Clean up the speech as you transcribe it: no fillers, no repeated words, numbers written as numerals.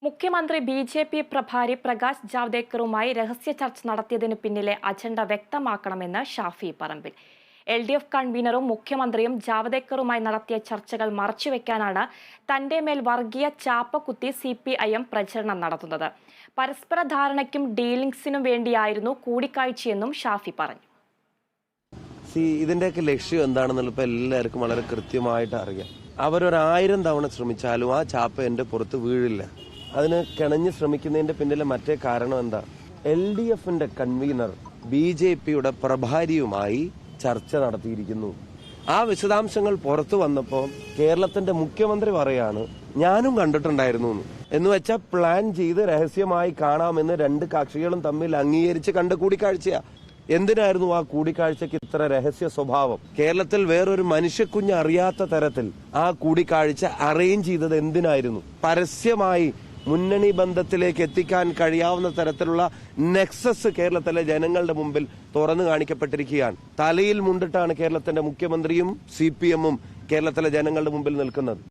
മുഖ്യമന്ത്രി ബി.ജെ.പി. പ്രഭാരി പ്രകാശ് ജാവ്ദേക്കറുമായി രഹസ്യ ചർച്ച നടത്തിയതിന് പിന്നിലെ അജണ്ട വ്യക്തമാക്കണമെന്ന് ഷാഫി പറമ്പിൽ. LDF കൺവീനറും മുഖ്യമന്ത്രിയും ജാവ്ദേക്കറുമായി നടത്തിയ ചർച്ചകൾ മറച്ചുവെക്കാനാണ് തന്റെ മേൽ വർഗീയ ചാപ്പകുത്തി CPIM പ്രചരണം നടത്തുന്നത്. പരസ്പര ധാരണയ്ക്കും ഡീലിംഗ്സിനും വേണ്ടിയായിരുന്നു കൂടിക്കാഴ്ചയെന്നും ഷാഫി പറഞ്ഞു. ഇതിന്റെയൊക്കെ ലക്ഷ്യം എന്താണെന്നുള്ള എല്ലാവർക്കും വളരെ കൃത്യമായിട്ട് അറിയാം. അവരൊരായിരം തവണ ശ്രമിച്ചാലും ആ ചാപ്പ എന്റെ പുറത്ത് വീഴില്ല. അതിന് കിണഞ്ഞ് ശ്രമിക്കുന്നതിന്റെ പിന്നിലെ മറ്റേ കാരണം എന്താ? LDFന്റെ കൺവീനർ BJPയുടെ പ്രഭാരിയുമായി ചർച്ച നടത്തിയിരിക്കുന്നു. ആ വിശദാംശങ്ങൾ പുറത്തു വന്നപ്പോൾ കേരളത്തിന്റെ മുഖ്യമന്ത്രി പറയാണ് ഞാനും കണ്ടിട്ടുണ്ടായിരുന്നു എന്ന് വെച്ചാൽ പ്ലാൻ ചെയ്ത് രഹസ്യമായി കാണാമെന്ന് രണ്ട് കക്ഷികളും തമ്മിൽ അംഗീകരിച്ച് കണ്ട കൂടിക്കാഴ്ചയാ. എന്തിനായിരുന്നു ആ കൂടിക്കാഴ്ചക്ക് ഇത്ര രഹസ്യ സ്വഭാവം? കേരളത്തിൽ വേറൊരു മനുഷ്യക്കുഞ്ഞ് അറിയാത്ത തരത്തിൽ ആ കൂടിക്കാഴ്ച അറേഞ്ച് ചെയ്തത് എന്തിനായിരുന്നു? പരസ്യമായി മുന്നണി ബന്ധത്തിലേക്ക് എത്തിക്കാൻ കഴിയാവുന്ന തരത്തിലുള്ള നെക്സസ് കേരളത്തിലെ ജനങ്ങളുടെ മുമ്പിൽ തുറന്നു കാണിക്കപ്പെട്ടിരിക്കുകയാണ്. തലയിൽ മുണ്ടിട്ടാണ് കേരളത്തിന്റെ മുഖ്യമന്ത്രിയും CPM കേരളത്തിലെ ജനങ്ങളുടെ മുമ്പിൽ നിൽക്കുന്നത്.